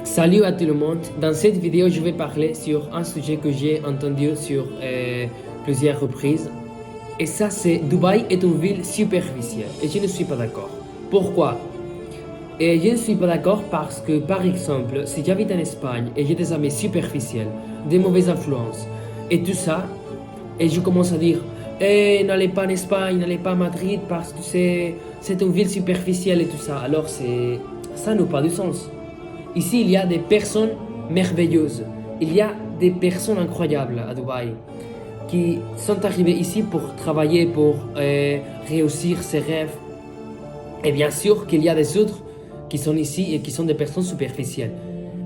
Salut à tout le monde. Dans cette vidéo, je vais parler sur un sujet que j'ai entendu sur plusieurs reprises. Et ça, c'est Dubaï est une ville superficielle. Et je ne suis pas d'accord. Pourquoi? Et je ne suis pas d'accord parce que, par exemple, si j'habite en Espagne et j'ai des amis superficiels, des mauvaises influences et tout ça, et je commence à dire n'allez pas en Espagne, n'allez pas à Madrid parce que c'est une ville superficielle et tout ça. Alors, ça n'a pas de sens. Ici, il y a des personnes merveilleuses. Il y a des personnes incroyables à Dubaï qui sont arrivées ici pour travailler, pour réussir ses rêves. Et bien sûr qu'il y a des autres qui sont ici et qui sont des personnes superficielles.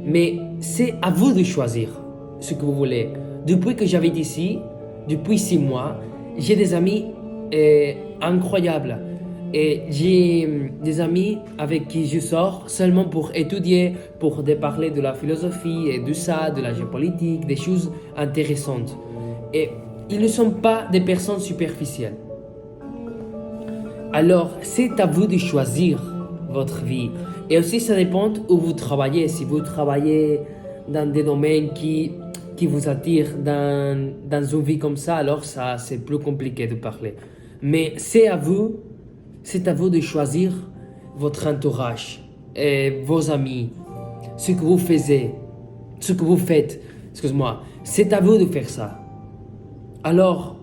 Mais c'est à vous de choisir ce que vous voulez. Depuis que j'habite ici, depuis 6 mois, j'ai des amis incroyables. Et j'ai des amis avec qui je sors seulement pour étudier, pour parler de la philosophie et de ça, de la géopolitique, des choses intéressantes. Et ils ne sont pas des personnes superficielles. Alors, c'est à vous de choisir votre vie. Et aussi, ça dépend où vous travaillez. Si vous travaillez dans des domaines qui vous attirent dans une vie comme ça, alors ça, c'est plus compliqué de parler. Mais c'est à vous de choisir votre entourage, et vos amis, ce que vous faites, excuse-moi. C'est à vous de faire ça. Alors,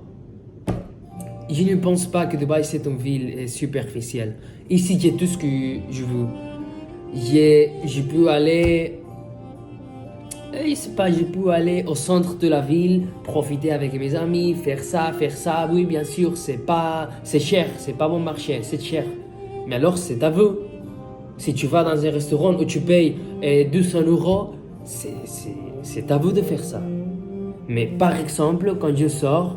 je ne pense pas que Dubaï c'est une ville superficielle. Ici, j'ai tout ce que je veux. Je peux aller, je peux aller au centre de la ville, profiter avec mes amis, faire ça. Oui, bien sûr, c'est cher, c'est pas bon marché, c'est cher. Mais alors, c'est à vous. Si tu vas dans un restaurant où tu payes 200 euros, c'est à vous de faire ça. Mais par exemple, quand je sors,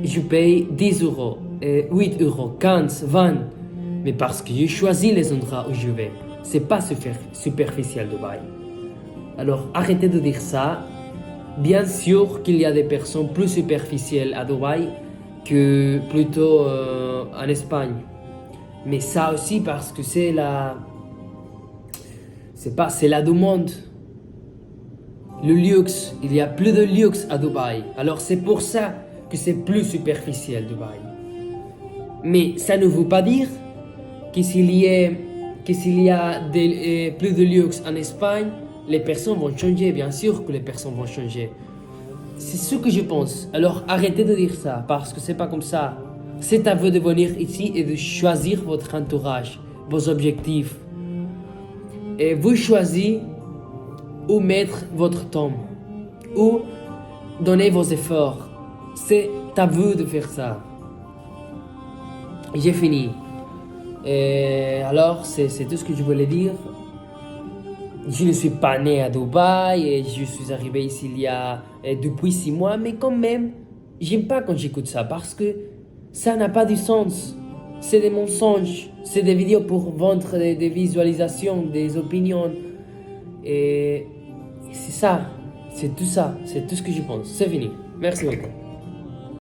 je paye 10 euros, 8 euros, 15, 20. Mais parce que je choisis les endroits où je vais. C'est pas superficiel Dubaï. Alors arrêtez de dire ça. Bien sûr qu'il y a des personnes plus superficielles à Dubaï que plutôt en Espagne. Mais ça aussi parce que c'est la demande. Le luxe, il y a plus de luxe à Dubaï. Alors c'est pour ça que c'est plus superficiel Dubaï. Mais ça ne veut pas dire que s'il y a plus de luxe en Espagne, les personnes vont changer. Bien sûr que les personnes vont changer. C'est ce que je pense. Alors arrêtez de dire ça parce que c'est pas comme ça. C'est à vous de venir ici et de choisir votre entourage, vos objectifs. Et vous choisissez où mettre votre temps, où donner vos efforts. C'est à vous de faire ça. J'ai fini. Et alors, c'est tout ce que je voulais dire. Je ne suis pas né à Dubaï et je suis arrivé ici depuis 6 mois, mais quand même, j'aime pas quand j'écoute ça parce que ça n'a pas de sens. C'est des mensonges, c'est des vidéos pour vendre des visualisations, des opinions. Et c'est ça, c'est tout ce que je pense. C'est fini. Merci beaucoup.